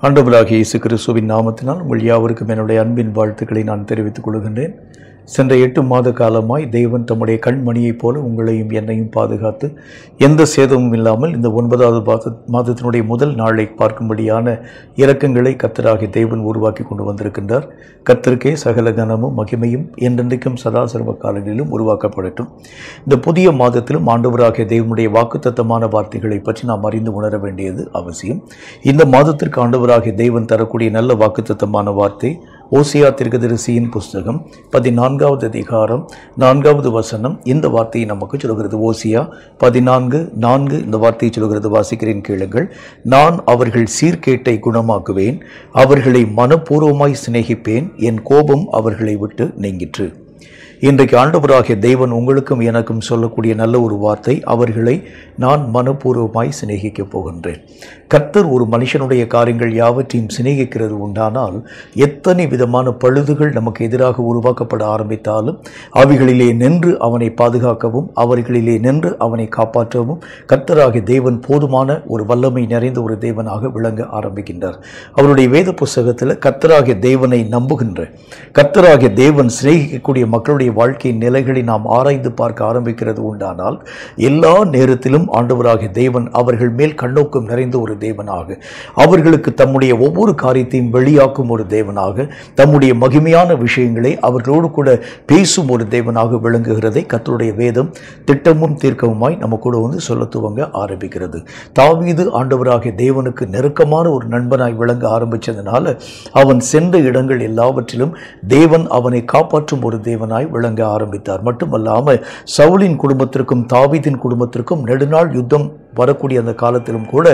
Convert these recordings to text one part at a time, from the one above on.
ஆண்டவராகிய இயேசு கிறிஸ்துவின் நாமத்தினால் உங்கள் யாவருக்கும் என்னுடைய அன்பின் வாழ்த்துக்களை நான் தெரிவித்துக் கொள்கின்றேன். சென்ற 8 மாத காலமாய் தேவன் தம்முடைய கண்மணியைப் போல உங்களையும் என்னையும் பாதுகாத்து எந்த சேதமும் இல்லாமல் இந்த 9வது மாதத்தினுடைய முதல் நாளை பார்க்கும்படியான இரக்கங்களை கர்த்தராகிய தேவன் உருவாக்கி கொண்டு வந்திருக்கின்றார். கர்த்தருக்கே சகல கனமும் மகிமையும் என்றென்றைக்கும் சதா சர்வ காலங்களிலும் உருவாக்கப்படட்டும். இந்த புதிய மாதத்திலும் ஆண்டவராகிய தேவனுடைய வாக்குத்தத்தமான வார்த்தைகளை பற்றி நாம் அறிந்து உணர வேண்டியது அவசியம். இந்த மாதத்திற்கு ஆண்டவராகிய தேவன் தரக்கூடிய நல்ல வாக்குத்தத்தமான வார்த்தை ஓசியா தீர்க்கதரிசியின் புஸ்தகம் 14வது அதிகாரம் 4வது வசனம் இந்த வார்த்தையை நமக்கு சொல்கிறது. ஓசியா 14:4 இந்த வார்த்தையை சொல்கிறது. வாசிக்கிறேன், கேளுங்கள். நான் அவர்கள் சீர்கேட்டை குணமாக்குவேன், அவர்களை மனப்பூர்வமாய் சிநேகிப்பேன், என் கோபம் அவர்களை விட்டு நீங்கிற்று. இன்றைக்கு ஆண்டவராகிய தேவன் உங்களுக்கும் எனக்கும் சொல்லக்கூடிய நல்ல ஒரு வார்த்தை, அவர்களை நான் மனப்பூர்வமாய் சிநேகிக்கப் போகின்றேன். கர்த்தர் ஒரு மனுஷனுடைய காரியங்கள் யாவற்றையும் சிநேகிக்கிறது உண்டானால் எத்தனை விதமான பழுதுகள் நமக்கு எதிராக உருவாக்கப்பட ஆரம்பித்தாலும் அவைகளிலே நின்று அவனை பாதுகாக்கவும் அவர்களிலே நின்று அவனை காப்பாற்றவும் கர்த்தராகிய தேவன் போதுமான ஒரு வல்லமை நிறைந்த ஒரு தேவனாக விளங்க ஆரம்பிக்கின்றார். அவருடைய வேத புஸ்தகத்தில் கர்த்தராகிய தேவனை நம்புகின்ற கர்த்தராகிய தேவன் சிநேகிக்கக்கூடிய மக்களுடைய வாழ்க்கையின் நிலைகளை நாம் ஆராய்ந்து பார்க்க ஆரம்பிக்கிறது உண்டானால் எல்லா நேரத்திலும் ஆண்டவராகிய தேவன் அவர்கள் மேல் கண்ணோக்கம் நிறைந்த ஒரு தேவனாக, அவர்களுக்கு தம்முடைய ஒவ்வொரு காரியத்தையும் வெளியாக்கும் ஒரு தேவனாக, தம்முடைய மகிமையான விஷயங்களை அவர்களோடு கூட பேசும் ஒரு தேவனாக விளங்குகிறதை கர்த்தருடைய வேதம் திட்டமும் தீர்க்கமுமாய் நம்ம கூட சொல்ல துவங்க ஆரம்பிக்கிறது. தாவீது ஆண்டவராகிய தேவனுக்கு நெருக்கமான ஒரு நண்பனாய் விளங்க ஆரம்பித்ததுனால அவன் சென்ற இடங்கள் எல்லாவற்றிலும் தேவன் அவனை காப்பாற்றும் ஒரு தேவனாய் விளங்க ஆரம்பித்தார். மட்டுமல்லாமல் சவுலின் குடும்பத்திற்கும் தாவீதின் குடும்பத்திற்கும் நெடுநாள் யுத்தம் வரக்கூடிய அந்த காலத்திலும் கூட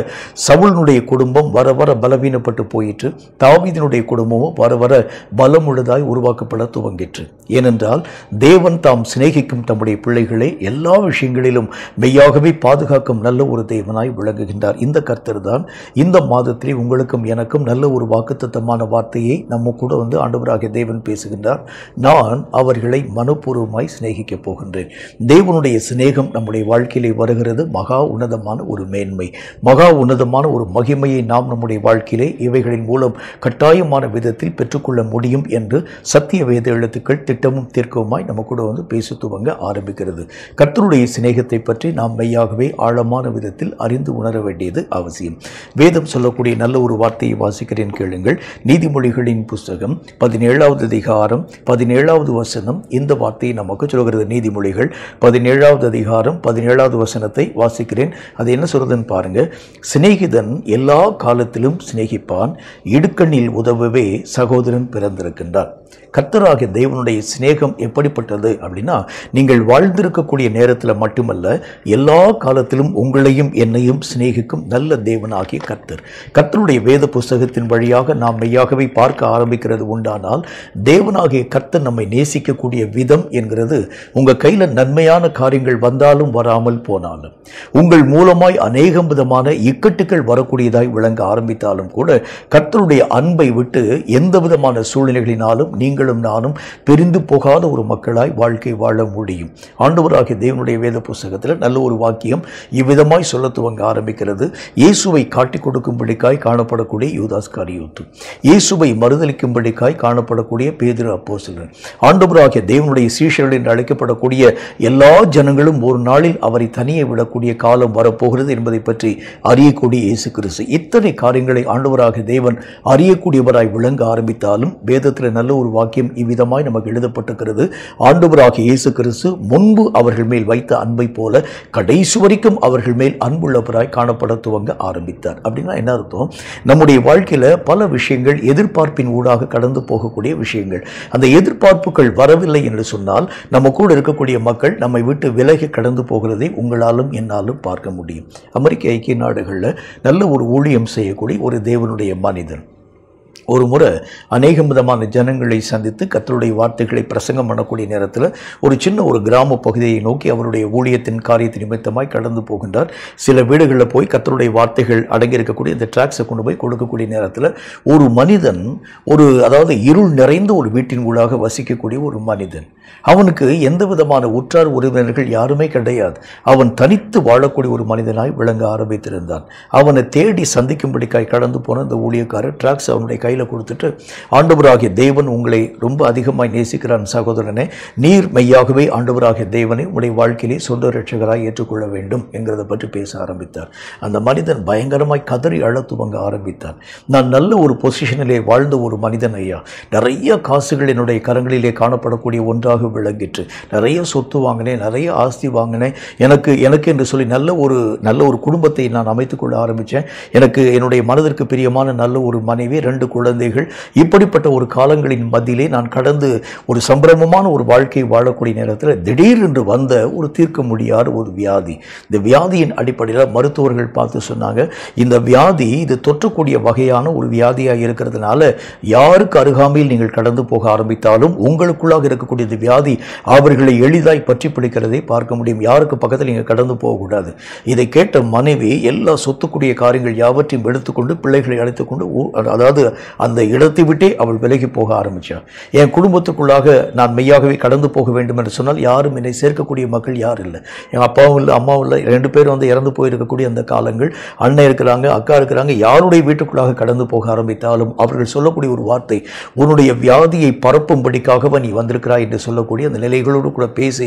சவுலினுடைய குடும்பம் வர வர பலவீனப்பட்டு போயிற்று, தாவீதினுடைய குடும்பமும் வர வர பலமுள்ளதாய் உருவாக்கப்பட துவங்கிற்று. ஏனென்றால் தேவன் தாம் சிநேகிக்கும் தம்முடைய பிள்ளைகளை எல்லா விஷயங்களிலும் மெய்யாகவே பாதுகாக்கும் நல்ல ஒரு தேவனாய் விளங்குகின்றார். இந்த கர்த்தர் தான் இந்த மாதத்திலே உங்களுக்கும் எனக்கும் நல்ல ஒரு வாக்குத்தத்தமான வார்த்தையை நம்ம கூட ஆண்டவராகிய தேவன் பேசுகின்றார். நான் அவர்களை மனப்பூர்வமாய் சிநேகிக்கப் போகின்றேன். தேவனுடைய சிநேகம் நம்முடைய வாழ்க்கையிலே வருகிறது. மகா உன்னதமான ஒரு மேன்மை, மகா உன்னதமான ஒரு மகிமையை நாம் நம்முடைய வாழ்க்கையிலே இவைகளின் மூலம் கட்டாயமான விதத்தில் பெற்றுக்கொள்ள முடியும் என்று சத்திய வேத எழுத்துக்கள் திட்டமும் தீர்க்கவுமாய் நம்ம கூட பேச துவங்க ஆரம்பிக்கிறது. கர்த்தருடைய சிநேகத்தை பற்றி நாம் மெய்யாகவே ஆழமான விதத்தில் அறிந்து உணர வேண்டியது அவசியம். வேதம் சொல்லக்கூடிய நல்ல ஒரு வார்த்தையை வாசிக்கிறேன், கேளுங்கள். நீதிமொழிகளின் புஸ்தகம் 17வது அதிகாரம் 17வது வசனம் இந்த வார்த்தையை நமக்கு சொல்கிறது. நீதிமொழிகள் 17வது அதிகாரம் 17வது வசனத்தை வாசிக்கிறேன். அது என்ன சொல்றதுன்னு பாருங்க. சிநேகிதன் எல்லா காலத்திலும் சிநேகிப்பான், இடுக்கண்ணில் உதவவே சகோதரன் பிறந்திருக்கின்றார். கர்த்தராகிய தேவனுடைய சிநேகம் எப்படிப்பட்டது அப்படின்னா, நீங்கள் வாழ்ந்திருக்கக்கூடிய நேரத்தில் மட்டுமல்ல, எல்லா காலத்திலும் உங்களையும் என்னையும் சிநேகிக்கும் நல்ல தேவனாகிய கர்த்தர். கர்த்தருடைய வேத புஸ்தகத்தின் வழியாக நாம் மெய்யாகவே பார்க்க ஆரம்பிக்கிறது உண்டானால் தேவனாகிய கர்த்தர் நம்மை நேசிக்கக்கூடிய விதம் என்கிறது, உங்கள் கையில் நன்மையான காரியங்கள் வந்தாலும் வராமல் போனாலும், உங்கள் மூலமாய் அநேகம் விதமான இக்கட்டுகள் வரக்கூடியதாய் விளங்க ஆரம்பித்தாலும் கூட கர்த்தருடைய அன்பை விட்டு எந்த விதமான சூழ்நிலைகளினாலும் நீங்களும் நானும் பிரிந்து போகாத ஒரு மக்களாய் வாழ்க்கை வாழ முடியும். ஆண்டவராகிய தேவனுடைய வேத புஸ்தகத்தில் நல்ல ஒரு வாக்கியம் இவ்விதமாய் சொல்ல துவங்க ஆரம்பிக்கிறது. இயேசுவை காட்டிக் கொடுக்கும்படிக்காய் காணப்படக்கூடிய யூதாஸ் காரியோத்து, இயேசுவை மறுதலிக்கும்படிக்காய் காணப்படக்கூடிய பேதுரு அப்போஸ்தலன், ஆண்டவராகிய தேவனுடைய சீஷர்கள் என்று அழைக்கப்படக்கூடிய எல்லா ஜனங்களும் ஒரு நாளில் அவரை தனியே விடக்கூடிய காலம் வரப்போகிறது என்பதை பற்றி அறியக்கூடிய இயேசு கிறிஸ்து. இத்தனை காரியங்களை ஆண்டவராகிய தேவன் அறியக்கூடியவராய் விளங்க ஆரம்பித்தாலும் வேதத்தில் நல்ல ஒரு வாக்கியம் இவ்விதமாய் நமக்கு எழுதப்பட்டிருக்கிறது. ஆண்டவராகிய இயேசு கிறிஸ்து முன்பு அவர்கள் மேல் வைத்த அன்பை போல கடைசி வரைக்கும் அவர்கள் மேல் அன்புள்ளவராய் காணப்பட துவங்க ஆரம்பித்தார். அப்படின்னா என்ன அர்த்தம்? நம்முடைய வாழ்க்கையில பல விஷயங்கள் எதிர்பார்ப்பின் ஊடாக கடந்து போகக்கூடிய விஷயங்கள். அந்த எதிர்பார்ப்புகள் வரவில்லை என்று சொன்னால் நம்ம கூட இருக்கக்கூடிய மக்கள் நம்மை விட்டு விலகி கடந்து போகிறதை உங்களாலும் என்னாலும் பார்க்க முடியும். அமெரிக்க ஐக்கிய நாடுகளில் நல்ல ஒரு ஊழியம் செய்யக்கூடிய ஒரு தேவனுடைய மனிதன், ஒரு முறை அநேகம் விதமான ஜனங்களை சந்தித்து கர்த்தருடைய வார்த்தைகளை பிரசங்கம் பண்ணக்கூடிய நேரத்தில் ஒரு சின்ன ஒரு கிராம பகுதியை நோக்கி அவருடைய ஊழியத்தின் காரியத்தின் நிமித்தமாய் கடந்து போகின்றார். சில வீடுகளில் போய் கர்த்தருடைய வார்த்தைகள் அடங்கியிருக்கக்கூடிய இந்த டிராக்ஸை கொண்டு போய் கொடுக்கக்கூடிய நேரத்தில் ஒரு மனிதன் அதாவது இருள் நிறைந்த ஒரு வீட்டின் ஊடாக வசிக்கக்கூடிய ஒரு மனிதன், அவனுக்கு எந்த விதமான உற்றார் உறவினர்கள் யாருமே கிடையாது. அவன் தனித்து வாழக்கூடிய ஒரு மனிதனாய் விளங்க ஆரம்பித்திருந்தான். அவனை தேடி சந்திக்கும்படிக்காய் கடந்து போன இந்த ஊழியக்காரர் டிராக்ஸ் அவனுடைய கையில் கொடுத்துட்டு, ஆண்டவராகிய தேவன் உங்களை ரொம்ப அதிகமாய் நேசிக்கிறான் சகோதரனே, நீர் மெய்யாகவே ஆண்டவராகிய தேவனை உங்களுடைய வாழ்க்கையிலே சொந்த ரட்சகராய் ஏற்றுக்கொள்ள வேண்டும் என்கிறத பற்றி பேச ஆரம்பித்தார். அந்த மனிதன் பயங்கரமாய் கதறி அழ துவங்க ஆரம்பித்தான். நான் நல்ல ஒரு பொசிஷனிலே வாழ்ந்த ஒரு மனிதன் ஐயா, நிறைய காசுகள் என்னுடைய கரங்களிலே காணப்படக்கூடிய ஒன்றாக விளங்கிற்று. நிறைய சொத்து வாங்கினேன், நிறைய ஆஸ்தி வாங்கினேன். எனக்கு என்று சொல்லி நல்ல ஒரு குடும்பத்தை நான் அமைத்துக்கொள்ள ஆரம்பித்தேன். எனக்கு என்னுடைய மனதிற்கு பிரியமான நல்ல ஒரு மனைவி, 2 குழந்தைகள். இப்படிப்பட்ட ஒரு காலங்களின் மத்தியிலே நான் கடந்து ஒரு சம்பிரமமான ஒரு வாழ்க்கை வாழக்கூடிய நேரத்தில் திடீரென்று வந்த ஒரு தீர்க்க முடியாத ஒரு வியாதி. இந்த வியாதியின் அடிப்படையில் மருத்துவர்கள் பார்த்து சொன்னாங்க, இந்த வியாதி இது தொற்றக்கூடிய வகையான ஒரு வியாதியாக இருக்கிறதுனால யாருக்கு அருகாமையில் நீங்கள் கடந்து போக ஆரம்பித்தாலும் உங்களுக்குள்ளாக இருக்கக்கூடிய இந்த வியாதி அவர்களை எளிதாய் பற்றி பிடிக்கிறதை பார்க்க முடியும். யாருக்கு பக்கத்தில் நீங்கள் கடந்து போகக்கூடாது. இதை கேட்ட மனைவி எல்லா சொத்துக்குரிய காரியங்கள் யாவற்றையும் எடுத்துக்கொண்டு பிள்ளைகளை அழைத்துக்கொண்டு அதாவது அந்த இடத்தை விட்டே அவள் விலகி போக ஆரம்பித்தாள். என் குடும்பத்துக்குள்ளாக நான் மெய்யாகவே கடந்து போக வேண்டும் என்று சொன்னால் யாரும் என்னை சேர்க்கக்கூடிய மக்கள் யாரும் இல்லை. என் அப்பாவும் இல்லை, அம்மாவும் இல்லை. 2 பேரும் இறந்து போயிருக்கக்கூடிய அந்த காலங்கள். அண்ணன் இருக்கிறாங்க, அக்கா இருக்கிறாங்க. யாருடைய வீட்டுக்குள்ளாக கடந்து போக ஆரம்பித்தாலும் அவர்கள் சொல்லக்கூடிய ஒரு வார்த்தை, உன்னுடைய வியாதியை பரப்பும்படிக்காக நீ வந்திருக்கிறாய் என்று சொல்லக்கூடிய அந்த நிலைகளோடு கூட பேசி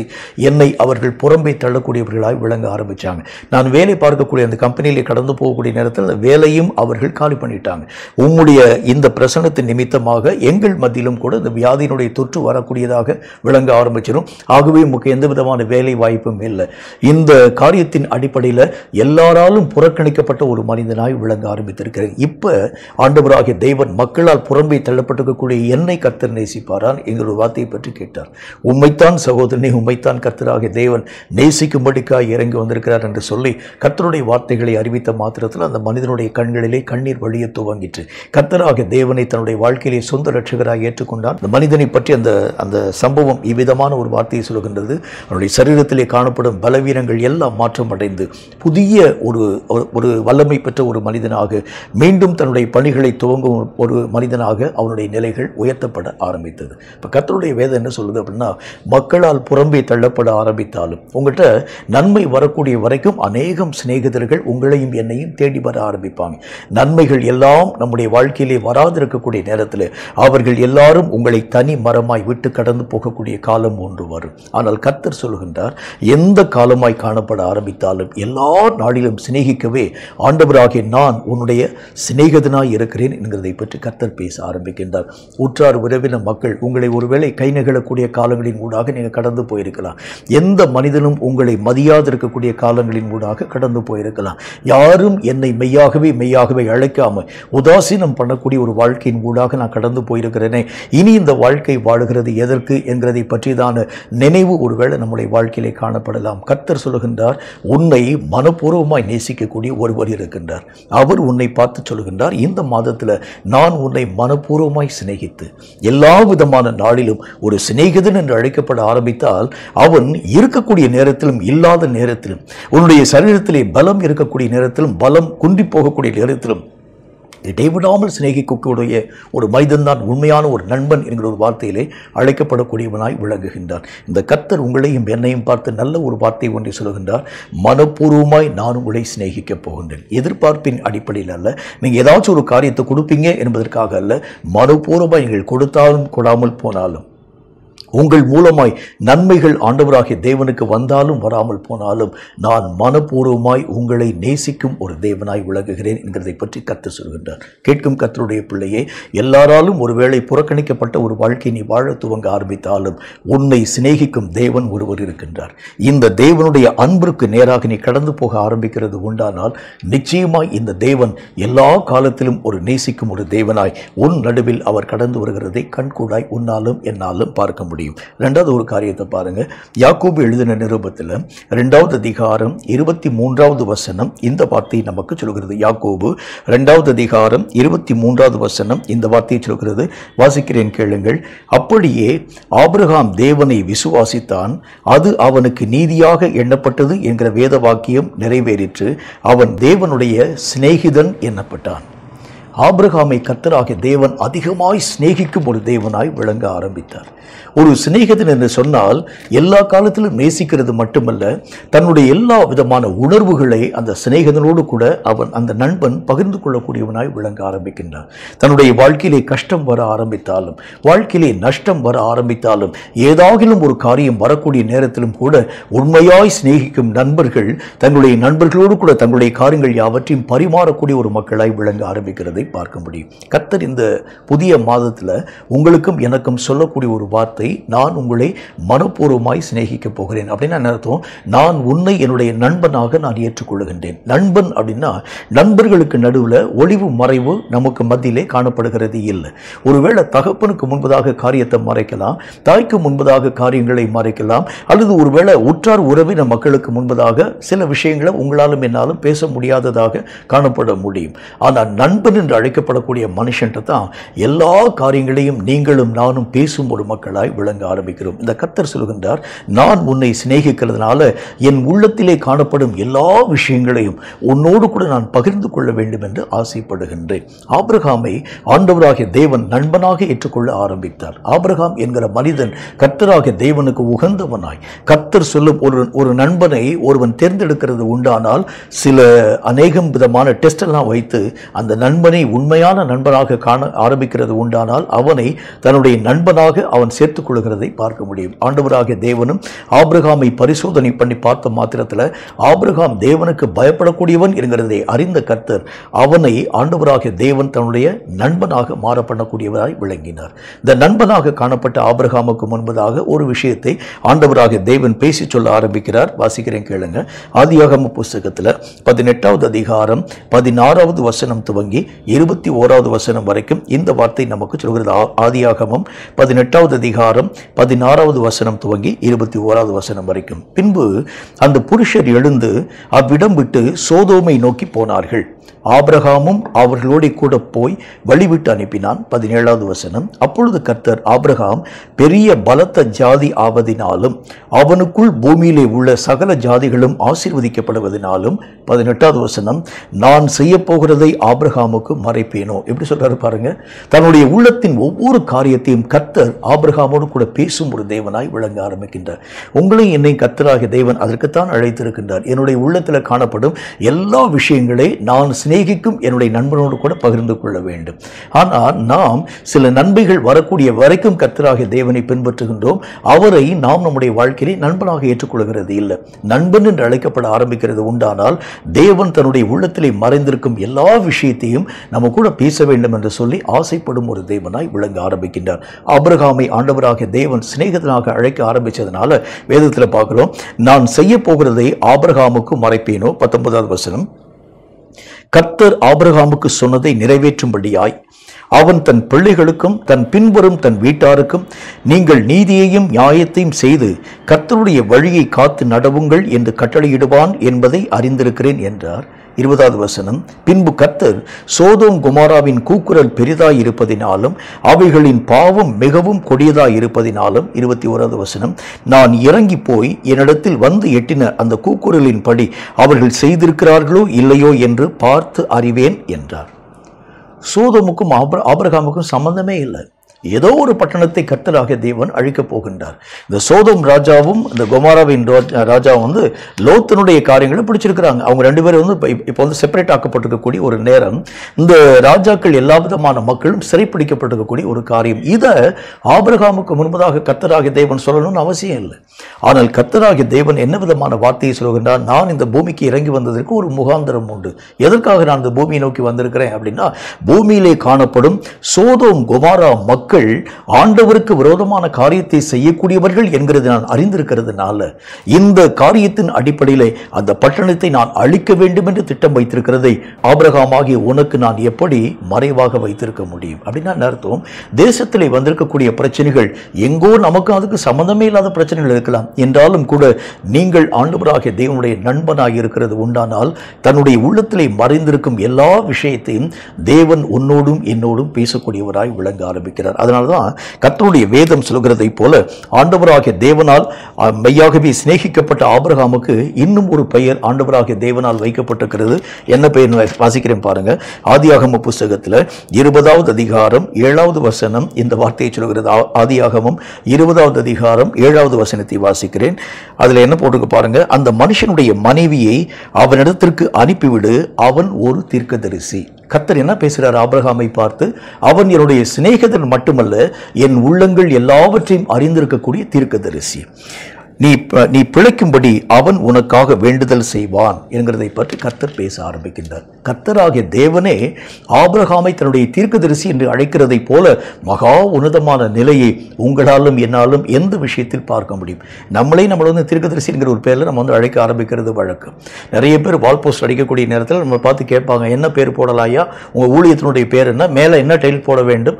என்னை அவர்கள் புறம்பே தள்ளக்கூடியவர்களாய் விளங்க ஆரம்பித்தாங்க. நான் வேலை பார்க்கக்கூடிய அந்த கம்பெனியில் கடந்து போகக்கூடிய நேரத்தில் அந்த வேலையும் அவர்கள் காலி பண்ணிட்டாங்க. உம்முடைய இந்த பிரசனத்தின் நிமித்தமாக எங்கள் மத்தியிலும் கூட இந்த வியாதியினுடைய தொற்று வரக்கூடியதாக விளங்க ஆரம்பிச்சிடும். ஆகவே உங்களுக்கு எந்த விதமான வேலை வாய்ப்பும் இல்லை. இந்த காரியத்தின் அடிப்படையில் எல்லாராலும் புறக்கணிக்கப்பட்ட ஒரு மனிதனாய் விளங்க ஆரம்பித்திருக்கிறேன். இப்போ ஆண்டவராகிய தேவன் மக்களால் புறம்பே தள்ளப்பட்டிருக்கக்கூடிய என்னை கர்த்தர் நேசிப்பாரான் என்கிற ஒரு வார்த்தையை பற்றி கேட்டார். உம்மைத்தான் சகோதரனே, உம்மைத்தான் கர்த்தராகிய தேவன் நேசிக்கும்படிக்காய் இறங்கி வந்திருக்கிறார் என்று சொல்லி கர்த்தருடைய வார்த்தைகளை அறிவித்த மாத்திரத்தில் அந்த மனிதனுடைய கண்களிலே கண்ணீர் வழிய துவங்கிற்று. கர்த்தராகிய தேவனை தன்னுடைய வாழ்க்கையிலே சொந்த ரட்சகராக ஏற்றுக்கொண்டார். அந்த மனிதனை பற்றி அந்த சம்பவம் இவ்விதமான ஒரு வார்த்தையை சொல்கின்றது. அவனுடைய சரீரத்திலே காணப்படும் பலவீனங்கள் எல்லாம் மாற்றம் அடைந்து புதிய ஒரு வல்லமை பெற்ற ஒரு மனிதனாக மீண்டும் தன்னுடைய பணிகளை துவங்கும் ஒரு மனிதனாக அவனுடைய நிலைகள் உயர்த்தப்பட ஆரம்பித்தது. இப்போ கர்த்தருடைய வேதம் என்ன சொல்லுது அப்படின்னா, மக்களால் புறம்பே தள்ளப்பட ஆரம்பித்தாலும் உங்கள்கிட்ட நன்மை வரக்கூடிய வரைக்கும் அநேகம் சிநேகிதர்கள் உங்களையும் என்னையும் தேடி வர ஆரம்பிப்பாங்க. நன்மைகள் எல்லாம் நம்முடைய வாழ்க்கையிலே வராது இருக்கக்கூடிய நேரத்தில் அவர்கள் எல்லாரும் உங்களை தனி மரமாய் விட்டு கடந்து போகக்கூடிய காலம் ஒன்று வரும். ஆனால் கர்த்தர் சொல்கின்றார், எந்த காலமாய் காணப்பட ஆரம்பித்தாலும் எல்லா நாளிலும் சிநேகிக்கவே ஆண்டவராகிய நான் உன்னுடைய சிநேகிதனாய் இருக்கிறேன் என்கிறதை பற்றி கர்த்தர் பேச ஆரம்பிக்கின்றார். உற்றார் உறவின மக்கள் உங்களை ஒருவேளை கை நகழக்கூடிய காலங்களின் ஊடாக நீங்கள் கடந்து போயிருக்கலாம். எந்த மனிதனும் உங்களை மதியாது இருக்கக்கூடிய காலங்களின் ஊடாக கடந்து போயிருக்கலாம். யாரும் என்னை மெய்யாகவே அழைக்காமல் உதாசீனம் பண்ணக்கூடிய ஒரு வாழ்க்கையின் ஊடாக நான் கடந்து போயிருக்கிறேனே, இனி இந்த வாழ்க்கை வாழுகிறது எதற்கு என்கிறதை பற்றிதான நினைவு ஒருவேளை நம்முடைய வாழ்க்கையிலே காணப்படலாம். கர்த்தர் சொல்லுகின்றார், உன்னை மனப்பூர்வமாய் நேசிக்கக்கூடிய ஒருவர் இருக்கின்றார். அவர் உன்னை பார்த்து சொல்லுகின்றார், இந்த மாதத்தில் நான் உன்னை மனப்பூர்வமாய் சிநேகித்து எல்லா விதமான நாளிலும் ஒரு சிநேகிதன் என்று அழைக்கப்பட ஆரம்பித்தால் அவன் இருக்கக்கூடிய நேரத்திலும் இல்லாத நேரத்திலும் உன்னுடைய சரீரத்திலே பலம் இருக்கக்கூடிய நேரத்திலும் பலம் குன்றி போகக்கூடிய நேரத்திலும் இடைவிடாமல் சிநேகிக்கக்கூடிய ஒரு மனிதன் தான் உண்மையான ஒரு நண்பன் என்கிற ஒரு வார்த்தையிலே அழைக்கப்படக்கூடியவனாய் விளங்குகின்றார். இந்த கர்த்தர் உங்களையும் என்னையும் பார்த்து நல்ல ஒரு வார்த்தை ஒன்றை சொல்கின்றார், மனப்பூர்வமாய் நான் உங்களை சிநேகிக்கப் போகின்றேன். எதிர்பார்ப்பின் அடிப்படையில் அல்ல, நீங்கள் ஏதாச்சும் ஒரு காரியத்தை கொடுப்பீங்க என்பதற்காக அல்ல, மனப்பூர்வமாய் நீங்கள் கொடுத்தாலும் கொடாமல் போனாலும் உங்கள் மூலமாய் நன்மைகள் ஆண்டவராகிய தேவனுக்கு வந்தாலும் வராமல் போனாலும் நான் மனப்பூர்வமாய் உங்களை நேசிக்கும் ஒரு தேவனாய் விளங்குகிறேன் என்கிறதை பற்றி கர்த்தர் சொல்கின்றார். கேட்கும் கர்த்தருடைய பிள்ளையே, எல்லாராலும் ஒருவேளை புறக்கணிக்கப்பட்ட ஒரு வாழ்க்கை நீ வாழ துவங்க ஆரம்பித்தாலும் உன்னை சிநேகிக்கும் தேவன் ஒருவர் இருக்கின்றார். இந்த தேவனுடைய அன்பிற்கு நேராக நீ கடந்து போக ஆரம்பிக்கிறது உண்டானால் நிச்சயமாய் இந்த தேவன் எல்லா காலத்திலும் ஒரு நேசிக்கும் ஒரு தேவனாய் உன் நடுவில் அவர் கடந்து வருகிறதை கண்கூடாய் உன்னாலும் என்னாலும் பார்க்க முடியும். முடியும். ரெண்டாவது ஒரு காரியத்தை பாருங்க. யாக்கோபு எழுதின நிருபத்தில் 2வது அதிகாரம் 23வது வசனம் இந்த வார்த்தையை நமக்கு சொல்கிறது. யாக்கோபு 2வது அதிகாரம் 23வது வசனம் இந்த வார்த்தையை சொல்கிறது. வாசிக்கிறேன், கேளுங்கள். அப்படியே ஆபிரகாம் தேவனை விசுவாசித்தான், அது அவனுக்கு நீதியாக எண்ணப்பட்டது என்கிற வேத வாக்கியம் நிறைவேறிற்று. அவன் தேவனுடைய சிநேகிதன் எண்ணப்பட்டான். ஆபிரகாமை கர்த்தராகிய தேவன் அதிகமாய் சிநேகிக்கும் ஒரு தேவனாய் விளங்க ஆரம்பித்தார். ஒரு சிநேகிதன் என்று சொன்னால் எல்லா காலத்திலும் நேசிக்கிறது மட்டுமல்ல, தன்னுடைய எல்லா விதமான உணர்வுகளை அந்த சிநேகிதனோடு கூட அவன் அந்த நண்பன் பகிர்ந்து கொள்ளக்கூடியவனாய் விளங்க ஆரம்பிக்கின்றான். தன்னுடைய வாழ்க்கையிலே கஷ்டம் வர ஆரம்பித்தாலும், வாழ்க்கையிலே நஷ்டம் வர ஆரம்பித்தாலும், ஏதாகிலும் ஒரு காரியம் வரக்கூடிய நேரத்திலும் கூட உண்மையாய் சிநேகிக்கும் நண்பர்கள் தங்களுடைய நண்பர்களோடு கூட தங்களுடைய காரியங்கள் யாவற்றையும் பரிமாறக்கூடிய ஒரு மக்களாய் விளங்க ஆரம்பிக்கிறதை பார்க்க முடியும். கர்த்தர் இந்த புதிய மாதத்தில் உங்களுக்கும் எனக்கும் சொல்லக்கூடிய ஒரு வார்த்தை, நான் உங்களை மனப்பூர்வமாய் சிநேகிக்கப் போகிறேன். அப்படின்னா என்ன அர்த்தம்? நான் உன்னை என்னுடைய நண்பனாக நான் ஏற்றுக்கொள்கின்றேன். நண்பன் அப்படின்னா நண்பர்களுக்கு நடுவில் ஒளிவு மறைவு நமக்கு மத்தியிலே காணப்படுகிறது இல்லை. ஒருவேளை தகப்பனுக்கு முன்பதாக காரியத்தை மறைக்கலாம், தாய்க்கு முன்பதாக காரியங்களை மறைக்கலாம், அல்லது ஒருவேளை உற்றார் உறவின மக்களுக்கு முன்பதாக சில விஷயங்களை உங்களாலும் என்னாலும் பேச முடியாததாக காணப்பட முடியும். ஆனால் நண்பன் என்று அழைக்கப்படக்கூடிய மனுஷன்ட்டு தான் எல்லா காரியங்களையும் நீங்களும் நானும் பேசும் ஒரு மக்களாய் விளங்க ஆரம்பிக்கிறோம். இந்த கர்த்தர் சொல்கின்றார், நான் உன்னை சிநேகிக்கிறதுனால என் உள்ளத்திலே காணப்படும் எல்லா விஷயங்களையும் உன்னோடு கூட நான் பகிர்ந்து கொள்ள வேண்டும் என்று ஆசைப்படுகின்றேன். ஆபிரகாமை ஆண்டவராகிய தேவன் நண்பனாக ஏற்றுக்கொள்ள ஆரம்பித்தார். ஆபிரகாம் என்கிற மனிதன் கர்த்தராகிய தேவனுக்கு உகந்தவனாய், கர்த்தர் சொல்லும் ஒரு நண்பனை ஒருவன் தேர்ந்தெடுக்கிறது உண்டானால் சில அநேகம் விதமான டெஸ்ட் எல்லாம் வைத்து அந்த நண்பனை உண்மையான நண்பனாக காண ஆரம்பிக்கிறது உண்டானால் அவனை தன்னுடைய நண்பனாக அவன் சேர்த்துக் கொள்கிறதை பார்க்க முடியும். ஆண்டவராகிய தேவனும் ஆபிரகாமை பரிசோதனை பண்ணி பார்த்த மாத்திரத்தில் ஆபிரகாம் தேவனுக்கு பயப்படக்கூடியவன் என்கிறதை அறிந்த கர்த்தர் அவனை ஆண்டவராகிய தேவன் தன்னுடைய நண்பனாக மாற பண்ணக்கூடியவராய் விளங்கினார். இந்த நண்பனாக காணப்பட்ட ஆபிரகாமுக்கு முன்பதாக ஒரு விஷயத்தை ஆண்டவராகிய தேவன் பேசி சொல்ல ஆரம்பிக்கிறார். வாசிக்கிறேன், கேளுங்க. ஆதியாகம புஸ்தகத்தில் 18வது அதிகாரம் 16வது வசனம் துவங்கி 21வது வசனம் வரைக்கும் இந்த வார்த்தை நமக்கு சொல்கிறது. ஆதியாகமம் 18வது அதிகாரம் 16வது வசனம் துவங்கி 21வது வசனம் வரைக்கும். பின்பு அந்த புருஷர் எழுந்து அவ்விடம் விட்டு சோதோமை நோக்கி போனார்கள். ஆபிரகாமும் அவர்களோடு கூட போய் வழிவிட்டு அனுப்பினான். 17வது வசனம். அப்பொழுது கர்த்தர் ஆபிரகாம் பெரிய பலத்த ஜாதி ஆவதினாலும் அவனுக்குள் பூமியிலே உள்ள சகல ஜாதிகளும் ஆசீர்வதிக்கப்படுவதனாலும் 18வது வசனம், நான் செய்ய போகிறதை ஆபிரகாமுக்கு மறைப்பேனோ. எப்படி சொல்றாரு பாருங்க. தன்னுடைய உள்ளத்தின் ஒவ்வொரு காரியத்தையும் கர்த்தர் ஆபிரகாமோடு கூட பேசும் ஒரு தேவனாய் விளங்க ஆரம்பிக்கின்றார். உங்களையும் என்னை கர்த்தராகிய தேவன் அதற்குத்தான் அழைத்திருக்கின்றார். என்னுடைய உள்ளத்தில் காணப்படும் எல்லா விஷயங்களை நான் சிநேகிக்கும் என்னுடைய நண்பனோடு கூட பகிர்ந்து கொள்ள வேண்டும். ஆனால் நாம் சில நன்மைகள் வரக்கூடிய வரைக்கும் கர்த்தராகிய தேவனை பின்பற்றுகின்றோம். அவரை நாம் நம்முடைய வாழ்க்கையை நண்பனாக ஏற்றுக்கொள்கிறது இல்லை. நண்பன் என்று அழைக்கப்பட ஆரம்பிக்கிறது உண்டானால் தேவன் தன்னுடைய உள்ளத்திலே மறைந்திருக்கும் எல்லா விஷயத்தையும் நம்ம கூட பேச வேண்டும் என்று சொல்லி ஆசைப்படும் ஒரு தேவனாய் விளங்க ஆரம்பிக்கின்றார். ஆபிரகாமை ஆண்டவராகிய தேவன் சிநேகிதனாக அழைக்க ஆரம்பிச்சதுனால வேதத்தில் பார்க்கிறோம், நான் செய்ய போகிறதை ஆபிரகாமுக்கு மறைப்பேனோ. 19வது வசனம். கர்த்தர் ஆபிரகாமுக்கு சொன்னதை நிறைவேற்றும்படியாய் அவன் தன் பிள்ளைகளுக்கும் தன் பின்வரும் தன் வீட்டாருக்கும் நீங்கள் நீதியையும் நியாயத்தையும் செய்து கர்த்தருடைய வழியை காத்து நடவுங்கள் என்று கட்டளையிடுவான் என்பதை அறிந்திருக்கிறேன் என்றார். 20வது வசனம். பின்பு கர்த்தர் சோதோம் குமாராவின் கூக்குரல் பெரிதாய் இருப்பதினாலும் அவைகளின் பாவம் மிகவும் கொடியதாய் இருப்பதினாலும் 21வது வசனம், நான் இறங்கி போய் என்னிடத்தில் வந்து எட்டின அந்த கூக்குரலின் படி அவர்கள் செய்திருக்கிறார்களோ இல்லையோ என்று பார்த்து அறிவேன் என்றார். சோதோமுக்கும் ஆபிரகாமுக்கும் சம்பந்தமே இல்லை. ஏதோ ஒரு பட்டணத்தை கர்த்தராகிய தேவன் அழிக்கப் போகின்றார். இந்த சோதோம் ராஜாவும் இந்த கொமாராவின் ராஜாவும் லோத்தினுடைய காரியங்களை பிடிச்சிருக்கிறாங்க. அவங்க ரெண்டு பேரும் இப்போ செப்பரேட் ஆக்கப்பட்டிருக்கக்கூடிய ஒரு நேரம். இந்த ராஜாக்கள் எல்லா விதமான மக்களும் சிறைப்பிடிக்கப்பட்டிருக்கக்கூடிய ஒரு காரியம். இதை ஆபிரகாமுக்கு முன்பதாக கர்த்தராகிய தேவன் சொல்லணும்னு அவசியம் இல்லை. ஆனால் கர்த்தராகிய தேவன் என்ன விதமான வார்த்தையை சொல்கின்றார்? நான் இந்த பூமிக்கு இறங்கி வந்ததற்கு ஒரு முகாந்திரம் உண்டு. எதற்காக நான் இந்த பூமியை நோக்கி வந்திருக்கிறேன் அப்படின்னா, பூமியிலே காணப்படும் சோதோம் கொமாரா மக்கள் மக்கள் ஆண்டவருக்கு விரோதமான காரியத்தை செய்யக்கூடியவர்கள் என்கிறது நான் அறிந்திருக்கிறதுனால இந்த காரியத்தின் அடிப்படையிலே அந்த பட்டணத்தை நான் அழிக்க வேண்டும் என்று திட்டம் வைத்திருக்கிறதை ஆபிரகாமாகிய உனக்கு நான் எப்படி மறைவாக வைத்திருக்க முடியும் அப்படின்னா அர்த்தம், தேசத்திலே வந்திருக்கக்கூடிய பிரச்சனைகள் எங்கோ நமக்கு அதுக்கு சம்பந்தமே இல்லாத பிரச்சனைகள் இருக்கலாம் என்றாலும் கூட நீங்கள் ஆண்டவராகிய தேவனுடைய நண்பனாக இருக்கிறது உண்டானால் தன்னுடைய உள்ளத்திலே மறைந்திருக்கும் எல்லா விஷயத்தையும் தேவன் உன்னோடும் என்னோடும் பேசக்கூடியவராய் விளங்க ஆரம்பிக்கிறார். அதனால்தான் கர்த்தருடைய வேதம் சொல்கிறதை போல ஆண்டவராகிய தேவனால் மெய்யாகவே சிநேகிக்கப்பட்ட ஆபிரகாமுக்கு இன்னும் ஒரு பெயர் ஆண்டவராகிய தேவனால் வைக்கப்பட்டிருக்கிறது. என்ன பெயர் வாசிக்கிறேன் பாருங்க. ஆதியாகம புஸ்தகத்தில் 20வது அதிகாரம் 7வது வசனம் இந்த வார்த்தையை சொல்கிறது. ஆதியாகமம் 20வது அதிகாரம் 7வது வசனத்தை வாசிக்கிறேன். அதுல என்ன போட்டுக்க பாருங்க. அந்த மனுஷனுடைய மனைவியை அவனிடத்திற்கு அனுப்பிவிடு, அவன் ஒரு தீர்க்கதரிசி. கர்த்தர் என்ன பேசுகிறார் ஆபிரகாமை பார்த்து? அவன் என்னுடைய சிநேகிதன் மட்டுமல்ல, என் உள்ளங்கள் எல்லாவற்றையும் அறிந்திருக்கக்கூடிய தீர்க்கதரிசி. நீ பிழைக்கும்படி அவன் உனக்காக வேண்டுதல் செய்வான் என்கிறதை பற்றி கர்த்தர் பேச ஆரம்பிக்கின்றார். கர்த்தராகிய தேவனே ஆபிரகாமை தன்னுடைய தீர்க்கதரிசி என்று அழைக்கிறதை போல மகா உன்னதமான நிலையை உங்களாலும் என்னாலும் எந்த விஷயத்தில் பார்க்க முடியும். நம்மளே வந்து தீர்க்கதரிசி என்கிற ஒரு பேரில் நம்ம அழைக்க ஆரம்பிக்கிறது வழக்கம். நிறைய பேர் வால் போஸ்ட் அடிக்கக்கூடிய நேரத்தில் நம்ம பார்த்து கேட்பாங்க, என்ன பேர் போடலாயா, உங்கள் ஊழியத்தினுடைய பேர் என்ன, மேலே என்ன டைல் போட வேண்டும்,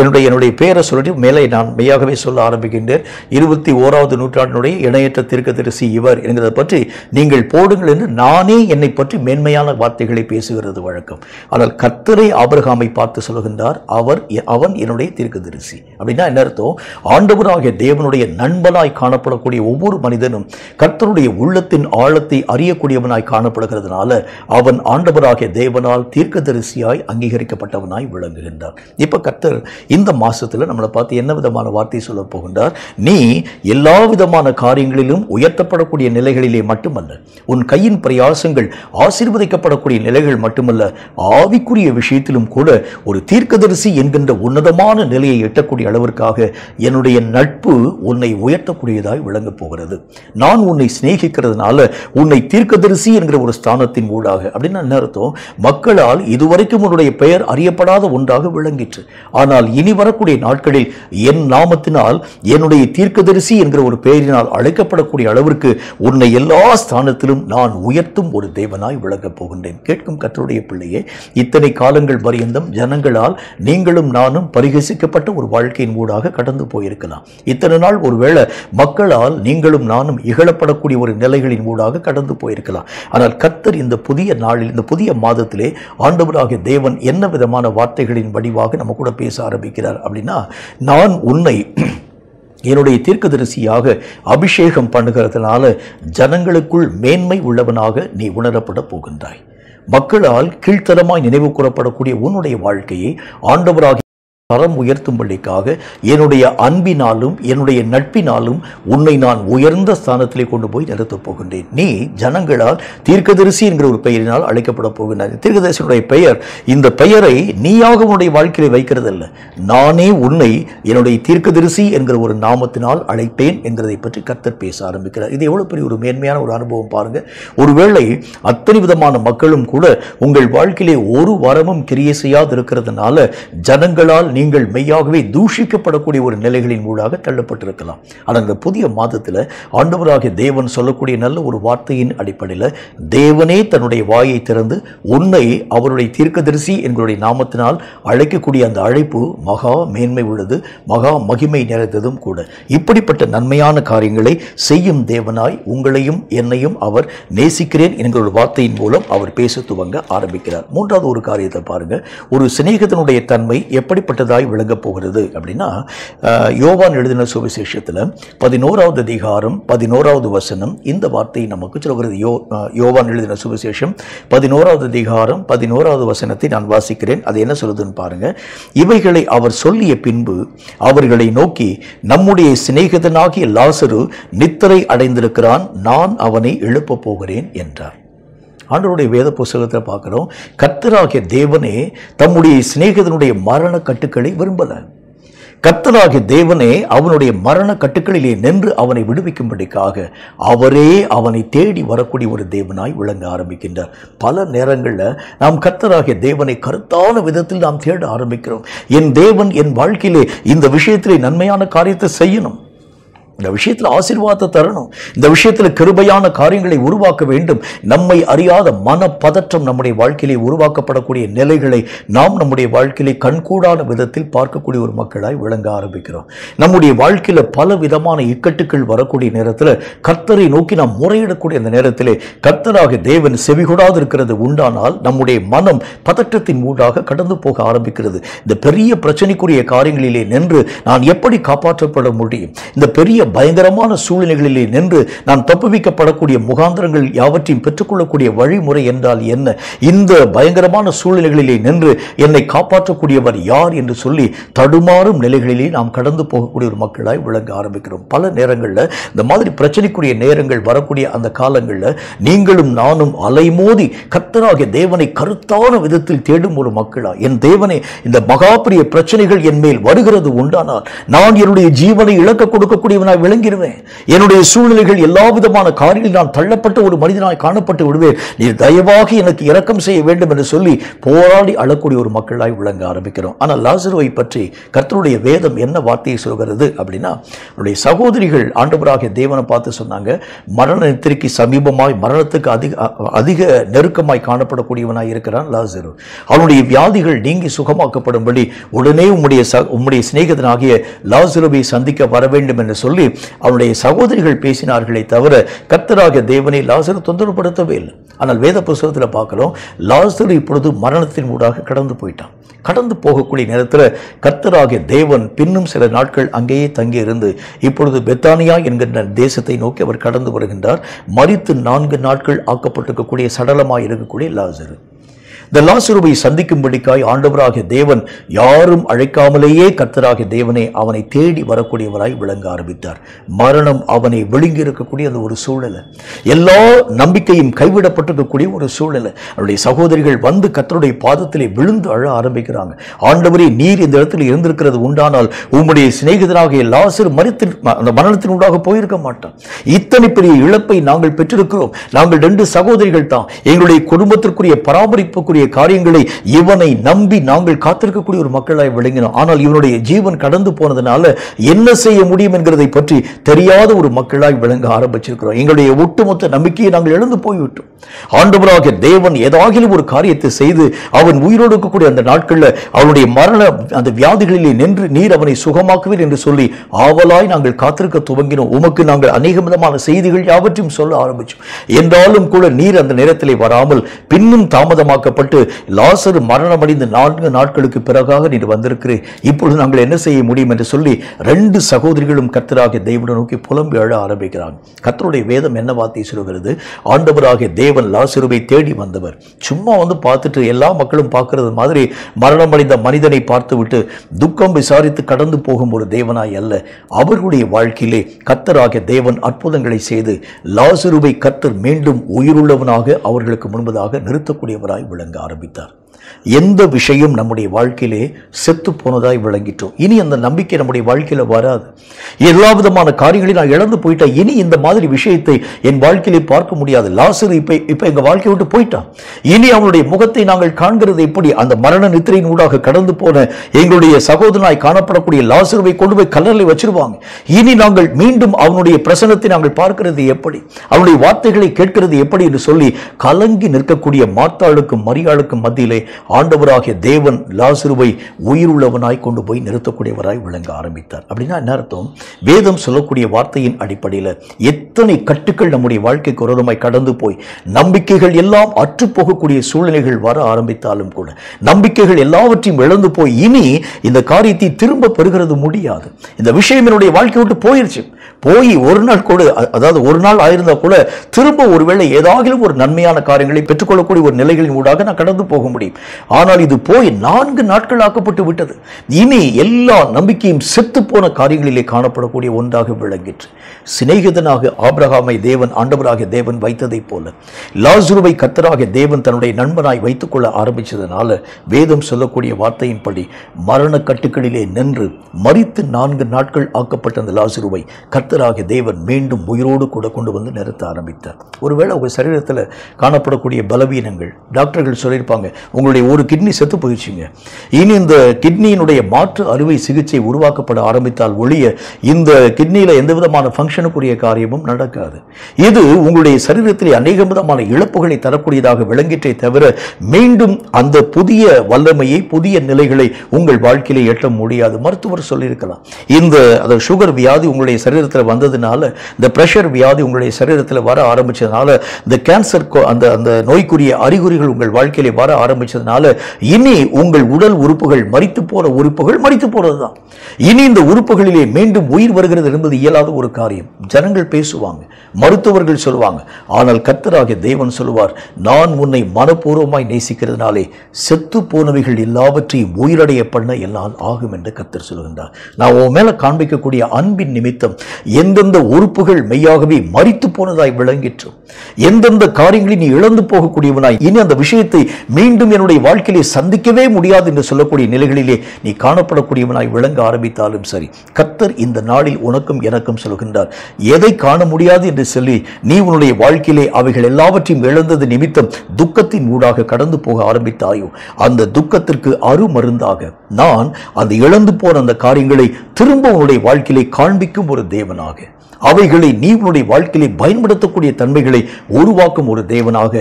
என்னுடைய பேரை சொல்லிட்டு மேலே நான் மெய்யாகவே சொல்ல ஆரம்பிக்கின்றேன். 21வது நூற்றாண்டினுடைய இணையற்ற தீர்க்கதரிசி இவர் என்கிறதை பற்றி நீங்கள் போடுங்கள் என்று நானே என்னை பற்றி மேன்மையான வார்த்தைகளை பேசுகிறது வழக்கம். ஆனால் கர்த்தரை ஆபிரகாமை பார்த்து சொல்கின்றார், அவன் என்னுடைய தீர்க்கதரிசி. அப்படின்னா என்ன அர்த்தம்? ஆண்டவராகிய தேவனுடைய நண்பனாய் காணப்படக்கூடிய ஒவ்வொரு மனிதனும் கர்த்தருடைய உள்ளத்தின் ஆழத்தை அறியக்கூடியவனாய் காணப்படுகிறதுனால அவன் ஆண்டவராகிய தேவனால் தீர்க்கதரிசியாய் அங்கீகரிக்கப்பட்டவனாய் விளங்குகின்றார். இப்ப கர்த்தர் இந்த மாசத்துல நம்மளை பார்த்து என்ன விதமான வார்த்தை சொல்ல போகின்றார்? நீ எல்லா விதமான காரியங்களிலும் உயர்த்தப்படக்கூடிய நிலைகளிலே மட்டுமல்ல, உன் கையின் பிரயாசங்கள் ஆசீர்வதிக்கப்படக்கூடிய நிலைகள் மட்டுமல்ல, ஆவிக்குரிய விஷயத்திலும் கூட ஒரு தீர்க்கதரிசி என்கின்ற உன்னதமான நிலையை எட்டக்கூடிய அளவிற்காக என்னுடைய நட்பு உன்னை உயர்த்தக்கூடியதாய் விளங்கப் போகிறது. நான் உன்னை சிநேகிக்கிறதுனால உன்னை தீர்க்கதரிசி என்கிற ஒரு ஸ்தானத்தின் ஊடாக, அப்படின்னு என்ன அர்த்தம்? மக்களால் இதுவரைக்கும் உன்னுடைய பெயர் அறியப்படாத ஒன்றாக விளங்கிற்று. ஆனால் இனி வரக்கூடிய நாட்களில் என் நாமத்தினால் என்னுடைய தீர்க்கதரிசி என்கிற ஒரு பெயரினால் அழைக்கப்படக்கூடிய அளவிற்கு உன்னை எல்லா ஸ்தானத்திலும் நான் உயர்த்தும் ஒரு தேவனாய் விளங்கப் போகின்றேன். கேட்கும் கர்த்தருடைய பிள்ளையே, இத்தனை காலங்கள் பரியந்தம் ஜனங்களால் நீங்களும் நானும் பரிகசிக்கப்பட்ட ஒரு வாழ்க்கையின் ஊடாக கடந்து போயிருக்கலாம். இத்தனை நாள் ஒருவேளை மக்களால் நீங்களும் நானும் இகழப்படக்கூடிய ஒரு நிலைகளின் ஊடாக கடந்து போயிருக்கலாம். ஆனால் கர்த்தர் இந்த புதிய நாளில், இந்த புதிய மாதத்திலே ஆண்டவராகிய தேவன் என்ன விதமான வார்த்தைகளின் வடிவாக நம்ம கூட பேச ஆரம்பிக்கிறார் அப்படின்னா, நான் உன்னை என்னுடைய தீர்க்கதரிசியாக அபிஷேகம் பண்ணுகிறதுனால ஜனங்களுக்குள் மேன்மை உள்ளவனாக நீ உணரப்பட போகின்றாய். மக்களால் கீழ்த்தரமாய் நினைவு கூறப்படக்கூடிய உன்னுடைய வாழ்க்கையை ஆண்டவராக தரம் உயர்த்தும்படிக்காக என்னுடைய அன்பினாலும் என்னுடைய நட்பினாலும் உன்னை நான் உயர்ந்த ஸ்தானத்திலே கொண்டு போய் நிறுத்தப் போகின்றேன். நீ ஜனங்களால் தீர்க்கதரிசி என்கிற ஒரு பெயரினால் அழைக்கப்பட போகின்றாய். தீர்க்கதரிசியுடைய பெயர், இந்த பெயரை நீயாக உன்னுடைய வாழ்க்கையை வைக்கிறதல்ல, நானே உன்னை என்னுடைய தீர்க்கதரிசி என்கிற ஒரு நாமத்தினால் அழைப்பேன் என்கிறதை பற்றி கர்த்தர் பேச ஆரம்பிக்கிறார். இது எவ்வளவு பெரிய ஒரு மேன்மையான ஒரு அனுபவம் பாருங்க. ஒருவேளை அத்தனை விதமான மக்களும் கூட உங்கள் வாழ்க்கையிலே ஒரு வரமும் கிரியை செய்யாது இருக்கிறதுனால ஜனங்களால் நீங்கள் மெய்யாகவே தூஷிக்கப்படக்கூடிய ஒரு நிலைகளின் மூலமாக தள்ளப்பட்டிருக்கலாம். ஆனால் இந்த புதிய மாதத்தில் ஆண்டவராகிய தேவன் சொல்லக்கூடிய நல்ல ஒரு வார்த்தையின் அடிப்படையில் தேவனே தன்னுடைய வாயை திறந்து உன்னை அவருடைய தீர்க்கதரிசி என்களுடைய நாமத்தினால் அழைக்கக்கூடிய அந்த அழைப்பு மகா மேன்மை உள்ளது, மகா மகிமை நிறைந்ததும் கூட. இப்படிப்பட்ட நன்மையான காரியங்களை செய்யும் தேவனாய் உங்களையும் என்னையும் அவர் நேசிக்கிறேன் என்கிற ஒரு வார்த்தையின் மூலம் அவர் பேச துவங்க ஆரம்பிக்கிறார். மூன்றாவது ஒரு காரியத்தை பாருங்க. ஒரு சிநேகிதனுடைய தன்மை எப்படிப்பட்டதாய் விளங்கப் போகிறது அப்படின்னா, யோவான் எழுதின சுவிசேஷத்தில் 11வது அதிகாரம் 11வது வசனம் இந்த வார்த்தை நமக்கு சொல்கிறது. யோவான் எழுதின சுவிசேஷம் 11வது அதிகாரம் 11வது வசனத்தை நான் வாசிக்கிறேன். அது என்ன சொல்லுதுன்னு பாருங்க. இவைகளை அவர் சொல்லிய பின்பு அவர்களை நோக்கி, நம்முடைய சிநேகிதனாகிய லாசரு நித்திரை அடைந்திருக்கிறான், நான் அவனை எழுப்பப் போகிறேன் என்றார். ஆண்டவருடைய வேத புஸ்தகத்தில் பார்க்கிறோம், கர்த்தராகிய தேவனே தம்முடைய சிநேகிதனுடைய மரண கட்டுக்களை விரும்பல. கர்த்தராகிய தேவனே அவனுடைய மரண கட்டுக்களிலே நின்று அவனை விடுவிக்கும்படிக்காக அவரே அவனை தேடி வரக்கூடிய ஒரு தேவனாய் விளங்க ஆரம்பிக்கின்றார். பல நேரங்களில் நாம் கர்த்தராகிய தேவனை கருத்தான விதத்தில் நாம் தேட ஆரம்பிக்கிறோம். என் தேவன் என் வாழ்க்கையிலே இந்த விஷயத்திலே நன்மையான காரியத்தை செய்யணும், இந்த விஷயத்தில் ஆசீர்வாதத்தை தரணும், இந்த விஷயத்தில் கிருபையான காரியங்களை உருவாக்க வேண்டும். நம்மை அறியாத மனப்பதற்றம் நம்முடைய வாழ்க்கையிலே உருவாக்கப்படக்கூடிய நிலைகளை நாம் நம்முடைய வாழ்க்கையிலே கண்கூடான விதத்தில் பார்க்கக்கூடிய ஒரு மக்களாய் விளங்க ஆரம்பிக்கிறோம். நம்முடைய வாழ்க்கையில் பல விதமான இக்கட்டுகள் வரக்கூடிய நேரத்தில் கர்த்தரை நோக்கி நாம் முறையிடக்கூடிய அந்த நேரத்திலே கர்த்தராக தேவன் செவிகொடாது இருக்கிறது உண்டானால் நம்முடைய மனம் பதற்றத்தின் ஊடாக கடந்து போக ஆரம்பிக்கிறது. இந்த பெரிய பிரச்சனைக்குரிய காரியங்களிலே நின்று நான் எப்படி காப்பாற்றப்பட முடியும், இந்த பெரிய பயங்கரமான சூழ்நிலைகளிலே நின்று நான் தப்புவிக்கப்படக்கூடிய முகாந்திரங்கள் யாவற்றையும் பெற்றுக்கொள்ளக்கூடிய வழிமுறை என்றால் என்ன, இந்த பயங்கரமான சூழ்நிலைகளிலே நின்று என்னை காப்பாற்றக்கூடியவர் யார் என்று சொல்லி தடுமாறும் நிலைகளிலே நாம் கடந்து போகக்கூடிய ஒரு மக்களாய் விளங்க ஆரம்பிக்கிறோம். பல நேரங்களில் இந்த மாதிரி பிரச்சனைக்குரிய நேரங்கள் வரக்கூடிய அந்த காலங்களில் நீங்களும் நானும் அலைமோதி கர்த்தராகிய தேவனை கருத்தான விதத்தில் தேடும் ஒரு மக்களா, என் தேவனே இந்த மகாபெரிய பிரச்சனைகள் என் மேல் வருகிறது உண்டானால் நான் என்னுடைய ஜீவனை இழக்க கொடுக்கக்கூடியவனாய் விளங்கிடுவேன், என்னுடைய சூழ்நிலைகள் எல்லா விதமான காரியங்களில் நான் தள்ளப்பட்ட ஒரு மனிதனாய் காணப்பட்டு விடுவேன், நீர் தயவாக எனக்கு இரக்கம் செய்ய வேண்டும் என்று சொல்லி போராடி அழக்கூடிய ஒரு மக்களாய் விளங்க ஆரம்பிக்கிறோம். ஆனால் லாசருவை பற்றி கர்த்தருடைய வேதம் என்ன வார்த்தையை சொல்கிறது அப்படின்னா, அவருடைய சகோதரிகள் ஆண்டவராகிய தேவனை பார்த்து சொன்னாங்க, மரண நித்திரைக்கு சமீபமாய் மரணத்துக்கு அதிக நெருக்கமாய் காணப்படக்கூடியவனாய் இருக்கிறான் லாசரு, அவனுடைய வியாதிகள் நீங்கி சுகமாக்கப்படும்படி உடனே உம்முடைய சிநேகிதனாகிய லாசருவை சந்திக்க வர வேண்டும் என்று சொல்லி அவனுடைய சகோதரிகள் பேசினார்களே தவிர கர்த்தராகிய தேவனை லாசரு தொந்தரவுப்படுத்தவே இல்லை. ஆனால் வேத புத்தகத்தில் பார்க்கிறோம், லாசரு இப்பொழுது மரணத்தின் ஊடாக கடந்து போயிட்டான். கடந்து போகக்கூடிய நேரத்தில் கர்த்தராகிய தேவன் பின்னும் சில நாட்கள் அங்கேயே தங்கி இருந்து இப்பொழுது பெத்தானியா என்கின்ற தேசத்தை நோக்கி அவர் கடந்து வருகின்றார். மரித்து 4 நாட்கள் ஆக்கப்பட்டிருக்கக்கூடிய சடலமாய் இருக்கக்கூடிய லாசரு, இந்த லாசருவை சந்திக்கும்படிக்காய் ஆண்டவராகிய தேவன் யாரும் அழைக்காமலேயே கர்த்தராகிய தேவனை அவனை தேடி வரக்கூடியவராய் விளங்க ஆரம்பித்தார். மரணம் அவனை விழுங்கி இருக்கக்கூடிய அந்த ஒரு சூழலை, எல்லா நம்பிக்கையும் கைவிடப்பட்டிருக்கக்கூடிய ஒரு சூழலை, அவருடைய சகோதரிகள் வந்து கர்த்தருடைய பாதத்திலே விழுந்து அழ ஆரம்பிக்கிறாங்க. ஆண்டவரே, நீர் இந்த இடத்துல இருந்திருக்கிறது உண்டானால் உம்முடைய சிநேகிதனாகிய லாசரு அந்த மரணத்தின் உண்டாக போயிருக்க மாட்டான். இத்தனை பெரிய இழப்பை நாங்கள் பெற்றிருக்கிறோம், நாங்கள் 2 சகோதரிகள் தான், எங்களுடைய குடும்பத்திற்குரிய பராமரிப்புக்குரிய காரியங்களை இவனை நம்பி நாங்கள் காத்திருக்கக்கூடிய ஒரு மக்களாய் விளங்கினோம். ஆனால் இவனுடைய ஜீவன் கடந்து போனதுனால என்ன செய்ய முடியும் என்கிறதை பற்றி தெரியாத ஒரு மக்களாய் விளங்க ஆரம்பிச்சிருக்கிறோம். எங்களுடைய ஒட்டுமொத்த நம்பிக்கையை நாங்கள் இழந்து போய்விட்டோம். ஆண்டவராகிய தேவன் ஏதாகிலும் ஒரு காரியத்தை செய்து அவன் உயிரோடு இருக்கக்கூடிய அந்த நாட்களில் அவனுடைய மரண அந்த வியாதிகளிலே நின்று நீர் அவனை சுகமாக்குவீர் என்று சொல்லி ஆவலாய் நாங்கள் காத்திருக்க துவங்கினோம். உமக்கு நாங்கள் அநேக விதமான செய்திகள் யாவற்றையும் சொல்ல ஆரம்பிச்சோம். என்றாலும் கூட நீர் அந்த நேரத்திலே வராமல் பின்னும் தாமதமாக்கப்பட்டு லாசரு மரணமடைந்து 4 நாட்களுக்கு பிறகாக நீர் வந்திருக்கிறேன், இப்பொழுது நாங்கள் என்ன செய்ய முடியும் என்று சொல்லி 2 சகோதரிகளும் கர்த்தராகிய தேவனை நோக்கி புலம்பி எழ ஆரம்பிக்கிறாங்க. கர்த்தருடைய வேதம் என்ன வார்த்தை சொல்கிறது, ஆண்டவராகிய தேவன் லாசருவை தேடி வந்தவர். சும்மா வந்து பார்த்துட்டு எல்லா மக்களும் பார்க்கிறது மாதிரி மரணமடைந்த மனிதனை பார்த்துவிட்டு துக்கம் விசாரித்து கடந்து போகும் ஒரு தேவனாய் அல்ல, அவர்களுடைய வாழ்க்கையிலே கர்த்தராகிய தேவன் அற்புதங்களை செய்து லாசருவை கர்த்தர் மீண்டும் உயிருள்ளவனாக அவர்களுக்கு முன்பதாக நிறுத்தக்கூடியவராய் விளங்க ஆரம்பித்தார். எந்த விஷயம் நம்முடைய வாழ்க்கையிலே செத்து போனதாய் விளங்கிட்டோம், இனி அந்த நம்பிக்கை நம்முடைய வாழ்க்கையில வராது. எல்லா விதமான காரியங்களையும் நான் இழந்து போயிட்டேன், இனி இந்த மாதிரி விஷயத்தை என் வாழ்க்கையிலே பார்க்க முடியாது. லாசரு இப்ப எங்க வாழ்க்கையை விட்டு போயிட்டான், இனி அவனுடைய முகத்தை நாங்கள் காண்கிறது எப்படி? அந்த மரண நித்திரையின் ஊடாக கடந்து போன எங்களுடைய சகோதரனாய் காணப்படக்கூடிய லாசருவை கொண்டு போய் கல்லறையில் வச்சிருவாங்க, இனி நாங்கள் மீண்டும் அவனுடைய பிரசன்னத்தை நாங்கள் பார்க்கிறது எப்படி, அவனுடைய வார்த்தைகளை கேட்கிறது எப்படி என்று சொல்லி கலங்கி நிற்கக்கூடிய மார்த்தாளுக்கும் மரியாளுக்கும் மத்தியிலே ஆண்டவராகிய தேவன் லாசருவை உயிருள்ளவனாய் கொண்டு போய் நிறுத்தக்கூடியவராய் விளங்க ஆரம்பித்தார். அப்படின்னா என்ன அர்த்தம்? வேதம் சொல்லக்கூடிய வார்த்தையின் அடிப்படையில் எத்தனை கட்டுக்கள் நம்முடைய வாழ்க்கைக்கு விரோதமாய் கடந்து போய் நம்பிக்கைகள் எல்லாம் அற்று போகக்கூடிய சூழ்நிலைகள் வர ஆரம்பித்தாலும் கூட நம்பிக்கைகள் எல்லாவற்றையும் இழந்து போய் இனி இந்த காரியத்தை திரும்ப பெறுகிறது முடியாது. இந்த விஷயம் என்னுடைய வாழ்க்கை விட்டு போயிருச்சு, போய் ஒரு நாள் கூட, அதாவது ஒரு நாள் ஆயிருந்தா கூட திரும்ப ஒருவேளை ஏதாகிலும் ஒரு நன்மையான காரியங்களை பெற்றுக்கொள்ளக்கூடிய ஒரு நிலைகளின் ஊடாக நான் கடந்து போக முடியும். முடியும். ஆனால் இது போய் 4 நாட்கள் ஆக்கப்பட்டு விட்டது. இனி எல்லா நம்பிக்கையும் செத்து போன காரியங்களிலே காணப்படக்கூடிய ஒன்றாக விளங்கிற்று. சிநேகிதனாக ஆபிரகாமை தேவன் ஆண்டவராக தேவன் வைத்ததைப் போல லாசருவை கர்த்தராக தேவன் தன்னுடைய நண்பனாய் வைத்துக் கொள்ள ஆரம்பிச்சதனால வேதம் சொல்லக்கூடிய வார்த்தையின்படி மரண கட்டுக்களிலே நின்று மரித்து 4 நாட்கள் ஆக்கப்பட்ட அந்த லாசருவை கர்த்தராக தேவன் மீண்டும் உயிரோடு கூட கொண்டு வந்து நிறுத்த ஆரம்பித்தார். ஒருவேளை உங்கள் சரீரத்தில் காணப்படக்கூடிய பலவீனங்கள், டாக்டர்கள் சொல்லியிருப்பாங்க உங்களுடைய ஒரு கிட்னி செத்து போயிடுச்சுங்க, இனி இந்த கிட்னியினுடைய மாற்று அறுவை சிகிச்சை உருவாக்கப்பட ஆரம்பித்தால் ஒழிய இந்த கிட்னியில் எந்த விதமான ஃபங்க்ஷனுக்குரிய காரியமும் நடக்காது. இது உங்களுடைய சரீரத்திலே அநேக விதமான இழப்புகளை தரக்கூடியதாக விளங்கிற்றே தவிர மீண்டும் அந்த புதிய வல்லமையை, புதிய நிலைகளை உங்கள் வாழ்க்கையிலே எட்ட முடியாது. மருத்துவர் சொல்லியிருக்கலாம், இந்த சுகர் வியாதி உங்களுடைய சரீரத்தில் வந்ததுனால, இந்த பிரஷர் வியாதி உங்களுடைய சரீரத்தில் வர ஆரம்பிச்சதுனால, இந்த கேன்சர் அந்த நோய்க்குரிய அறிகுறிகள் உங்கள் வாழ்க்கையிலே வர ஆரம்பிச்சதுனால இனி உங்கள் உடல் உறுப்புகள் மரித்து போற உறுப்புகள் மரித்து போறதுதான். இனி இந்த உறுப்புகளிலே மீண்டும் உயிர் வருகிறது என்பது இயலாத ஒரு காரியம். ஜனங்கள் பேசுவாங்க, மருத்துவர்கள் சொல்லுவாங்க. ஆனால் கர்த்தராகிய தேவன் சொல்லுவார், நான் உன்னை மனப்பூர்வமாய் நேசிக்கிறதுனாலே செத்து போனவைகள் எல்லாவற்றையும் உயிரடைய பண்ண என்னால் ஆகும் என்று கர்த்தர் சொல்லுகின்றார். நான் உன் மேல காண்பிக்கக்கூடிய அன்பின் நிமித்தம் எந்தெந்த உறுப்புகள் மெய்யாகவே மரித்து போனதாய் விளங்கிற்று, எந்தெந்த காரியங்களை நீ இழந்து போகக்கூடியவனாய், இனி அந்த விஷயத்தை மீண்டும் என்னுடைய வாழ்க்கையிலே சந்திக்கவே முடியாது என்று சொல்லக்கூடிய நிலைகளிலே நீ காணப்படக்கூடியவனாய் விளங்க ஆரம்பித்தாலும் சரி, கர்த்தர் இந்த நாளில் உனக்கும் எனக்கும் சொல்கின்றார், எதை காண முடியாது என்று சொல்லி நீ உன்னுடைய வாழ்க்கையிலே அவைகள் எல்லாவற்றையும் இழந்தது நிமித்தம் துக்கத்தின் ஊடாக கடந்து போக ஆரம்பித்தாயோ, அந்த துக்கத்திற்கு அருமருந்தாக நான் அந்த இழந்து போன அந்த காரியங்களை திரும்ப உன்னுடைய வாழ்க்கையிலே காண்பிக்கும் ஒரு தேவனாக, அவைகளை நீ உன்னுடைய வாழ்க்கையிலே பயன்படுத்தக்கூடிய தன்மைகளை உருவாக்கும் ஒரு தேவனாக,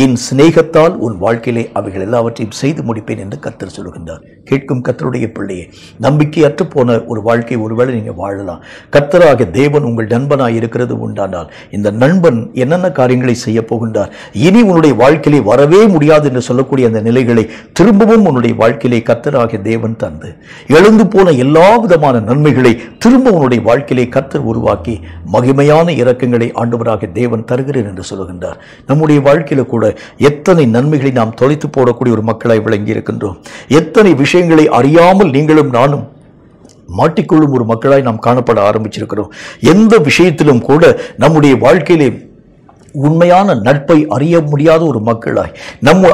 என் சிநேகத்தால் உன் வாழ்க்கையிலே அவைகள் எல்லாவற்றையும் செய்து முடிப்பேன் என்று கர்த்தர் சொல்கின்றார். கேட்கும் கர்த்தருடைய பிள்ளையே, நம்பிக்கையற்று போன ஒரு வாழ்க்கை ஒருவேளை நீங்க வாழலாம். கர்த்தராக தேவன் உங்கள் நண்பனாய் இருக்கிறது உண்டானால் இந்த நண்பன் என்னென்ன காரியங்களை செய்ய போகின்றார், இனி உன்னுடைய வாழ்க்கையிலே வரவே முடியாது என்று சொல்லக்கூடிய அந்த நிலைகளை திரும்பவும் உன்னுடைய வாழ்க்கையிலே கர்த்தராக தேவன் தந்து எழுந்து போன எல்லா விதமான நன்மைகளை திரும்ப உன்னுடைய வாழ்க்கையிலே கர்த்தர் உருவாக்கி மகிமையான இரக்கங்களை ஆண்டவராக தேவன் தருகிறேன் என்று சொல்லுகின்றார். நம்முடைய வாழ்க்கையில கூட எத்தனை நன்மைகளை நாம் தொலைத்து போடக்கூடிய ஒரு மக்களாய் விளங்கி இருக்கின்றோம். எத்தனை விஷயங்களை அறியாமல் நீங்களும் நானும் மாட்டிக்கொள்ளும் ஒரு மக்களாய் நாம் காணப்பட ஆரம்பிச்சிருக்கிறோம். எந்த விஷயத்திலும் கூட நம்முடைய வாழ்க்கையிலே உண்மையான நட்பை அறிய முடியாத ஒரு மக்களாய்,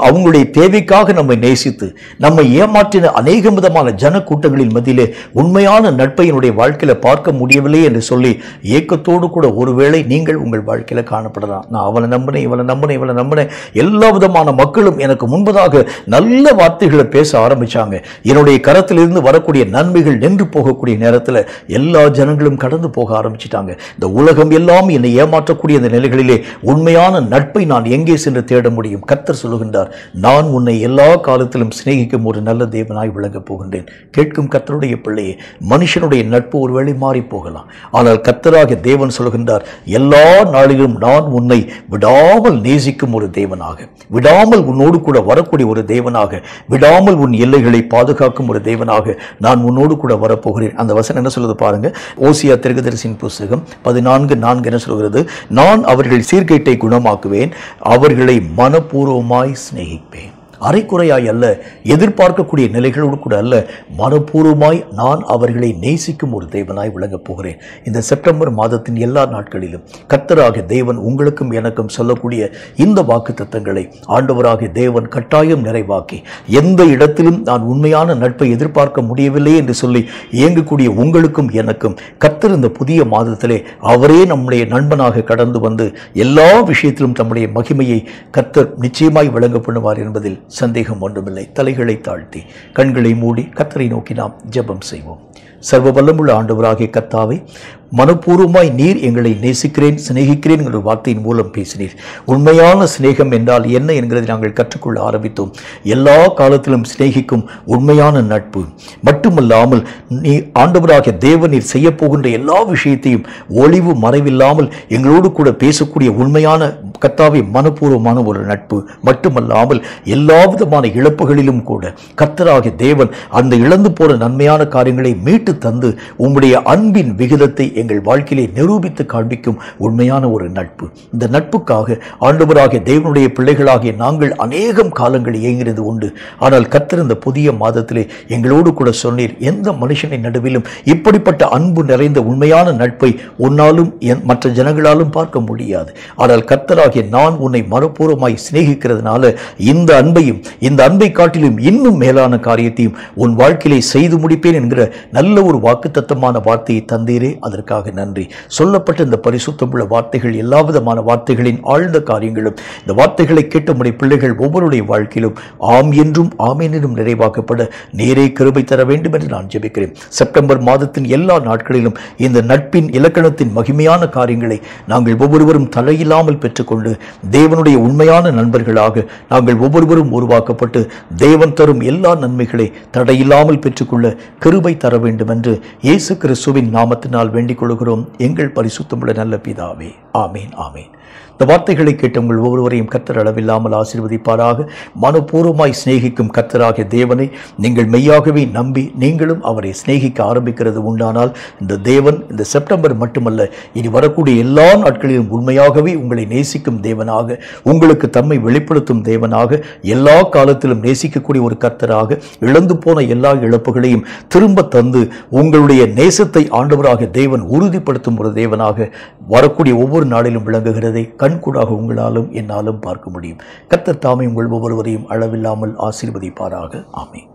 அவங்களுடைய தேவைக்காக நம்மை நேசித்து நம்மை ஏமாற்றின அநேக விதமான ஜன கூட்டங்களின் மத்தியிலே உண்மையான நட்பை என்னுடைய வாழ்க்கையில பார்க்க முடியவில்லை என்று சொல்லி ஏக்கத்தோடு கூட ஒருவேளை நீங்கள் உங்கள் வாழ்க்கையில காணப்படலாம். நான் அவனை நம்பினேன், இவனை நம்பினேன், இவனை நம்பினேன், எல்லா விதமான மக்களும் எனக்கு முன்பதாக நல்ல வார்த்தைகளை பேச ஆரம்பிச்சாங்க. என்னுடைய கரத்திலிருந்து வரக்கூடிய நன்மைகள் நின்று போகக்கூடிய நேரத்தில் எல்லா ஜனங்களும் கடந்து போக ஆரம்பிச்சிட்டாங்க. இந்த உலகம் எல்லாம் என்னை ஏமாற்றக்கூடிய அந்த நிலைகளிலே உண்மையான நட்பை நான் எங்கே சென்று தேட முடியும்? கர்த்தர் சொல்லுகின்றார், நான் உன்னை எல்லா காலத்திலும் சிநேகிக்கும் ஒரு நல்ல தேவனாய் விளங்கப் போகின்றேன். கேட்கும் கர்த்தருடைய பிள்ளையே, மனுஷனுடைய நட்பு ஒருவேளை மாறி போகலாம். ஆனால் கர்த்தராகிய தேவன் சொல்கின்றார், எல்லா நாளிலும் நான் உன்னை விடாமல் நேசிக்கும் ஒரு தேவனாக, விடாமல் உன்னோடு கூட வரக்கூடிய ஒரு தேவனாக, விடாமல் உன் எல்லைகளை பாதுகாக்கும் ஒரு தேவனாக நான் உன்னோடு கூட வரப்போகிறேன். அந்த வசனம் என்ன சொல்லுது பாருங்க. ஓசியா தீர்க்கதரிசியின் புஸ்தகம் 14:4 என்ன சொல்கிறது? நான் அவர்கள் சீர்கேட்டை குணமாக்குவேன், அவர்களை மனப்பூர்வமாய் சிநேகிப்பேன். அரைக்குறையாய் அல்ல, எதிர்பார்க்கக்கூடிய நிலைகளோடு கூட அல்ல, மனப்பூர்வமாய் நான் அவர்களை நேசிக்கும் ஒரு தேவனாய் விளங்கப் போகிறேன். இந்த செப்டம்பர் மாதத்தின் எல்லா நாட்களிலும் கர்த்தராகிய தேவன் உங்களுக்கும் எனக்கும் சொல்லக்கூடிய இந்த வாக்குத்தத்தங்களை ஆண்டவராகிய தேவன் கட்டாயம் நிறைவாக்கி, எந்த இடத்திலும் நான் உண்மையான நட்பை எதிர்பார்க்க முடியவில்லை என்று சொல்லி இயங்கக்கூடிய உங்களுக்கும் எனக்கும் கர்த்தர் இந்த புதிய மாதத்திலே அவரே நம்முடைய நண்பனாக கடந்து வந்து எல்லா விஷயத்திலும் தம்முடைய மகிமையை கர்த்தர் நிச்சயமாய் விளங்க பண்ணுவார் என்பதில் சந்தேகம் ஒன்றுமில்லை. தலைகளை தாழ்த்தி கண்களை மூடி கர்த்தரை நோக்கி நாம் ஜெபம் செய்வோம். சர்வ வல்லமுள்ள ஆண்டவராகிய கர்த்தாவே, மனப்பூர்வமாய் நீர் எங்களை நேசிக்கிறேன், சிநேகிக்கிறேன் என்ற வார்த்தையின் மூலம் பேசினீர். உண்மையான சிநேகம் என்றால் என்ன என்கிறதை நாங்கள் கற்றுக்கொள்ள ஆரம்பித்தோம். எல்லா காலத்திலும் சிநேகிக்கும் உண்மையான நட்பு மட்டுமல்லாமல் நீ ஆண்டவராகிய தேவன் நீர் செய்ய போகின்ற எல்லா விஷயத்தையும் ஒளிவு மறைவில்லாமல் எங்களோடு கூட பேசக்கூடிய உண்மையான கர்த்தாவே மனப்பூர்வமான ஒரு நட்பு மட்டுமல்லாமல் எல்லா விதமான இழப்புகளிலும் கூட கர்த்தராகிய தேவன் அந்த இழந்து போன நன்மையான காரியங்களை மீட்டு தந்து உம்முடைய அன்பின் விகிதத்தை எங்கள் வாழ்க்கையிலே நிரூபித்து காண்பிக்கும் உண்மையான ஒரு நட்பு. இந்த நட்புக்காக ஆண்டவராகிய தேவனுடைய பிள்ளைகளாகிய நாங்கள் அநேகம் காலங்கள் இயங்கினது உண்டு. ஆனால் கர்த்தர் இந்த புதிய மாதத்திலே எங்களோடு கூட சொன்னீர், எந்த மனுஷனின் நடுவிலும் இப்படிப்பட்ட அன்பு நிறைந்த உண்மையான நட்பை உன்னாலும் மற்ற ஜனங்களாலும் பார்க்க முடியாது. ஆனால் கர்த்தராகிய நான் உன்னை மனப்பூர்வமாய் சிநேகிக்கிறதுனால இந்த அன்பை காட்டிலும் இன்னும் மேலான காரியத்தையும் உன் வாழ்க்கையிலே செய்து முடிப்பேன் என்கிற நல்ல ஒரு வாக்குத்தத்தமான வார்த்தையை தந்தீரே, அதற்காக நன்றி. சொல்லப்பட்ட இந்த பரிசுத்தமுள்ள வார்த்தைகள் எல்லா விதமான வார்த்தைகளின் ஆழ்ந்த காரியங்களும் இந்த வார்த்தைகளை கேட்ட நம்முடைய பிள்ளைகள் ஒவ்வொருடைய வாழ்க்கையிலும் ஆம் என்றும் ஆமேன் என்றும் நிறைவாக்கப்பட நேரே கிருபை தர வேண்டும் என்று நான் ஜெபிக்கிறேன். செப்டம்பர் மாதத்தின் எல்லா நாட்களிலும் இந்த நட்பின் இலக்கணத்தின் மகிமையான காரியங்களை நாங்கள் ஒவ்வொருவரும் தலையில்லாமல் பெற்றுக்கொண்டு தேவனுடைய உண்மையான நண்பர்களாக நாங்கள் ஒவ்வொருவரும் உருவாக்கப்பட்டு தேவன் தரும் எல்லா நன்மைகளை தடையில்லாமல் பெற்றுக்கொள்ள கிருபை தர வேண்டும் என்று இயேசு கிறிஸ்துவின் நாமத்தினால் வேண்டிக் கொள்கிறோம் எங்கள் பரிசுத்தமுள்ள நல்ல பிதாவே. ஆமேன், ஆமேன். இந்த வார்த்தைகளை கேட்ட உங்கள் ஒவ்வொருவரையும் கர்த்தர் அளவில்லாமல் ஆசீர்வதிப்பாராக. மனப்பூர்வமாய் சிநேகிக்கும் கர்த்தராகிய தேவனை நீங்கள் மெய்யாகவே நம்பி நீங்களும் அவரை சிநேகிக்க ஆரம்பிக்கிறது உண்டானால் இந்த தேவன் இந்த செப்டம்பர் மட்டுமல்ல, இனி வரக்கூடிய எல்லா நாட்களிலும் உண்மையாகவே உங்களை நேசிக்கும் தேவனாக, உங்களுக்கு தம்மை வெளிப்படுத்தும் தேவனாக, எல்லா காலத்திலும் நேசிக்கக்கூடிய ஒரு கர்த்தராக, இழந்து போன எல்லா இழப்புகளையும் திரும்ப தந்து உங்களுடைய நேசத்தை ஆண்டவராக தேவன் உறுதிப்படுத்தும் ஒரு தேவனாக வரக்கூடிய ஒவ்வொரு நாளிலும் விளங்குகிறதை கண்கூடாக உங்களாலும் என்னாலும் பார்க்க முடியும். கர்த்தர் தாமே உங்கள் ஒவ்வொருவரையும் அளவில்லாமல் ஆசீர்வதிப்பாராக. ஆமென்.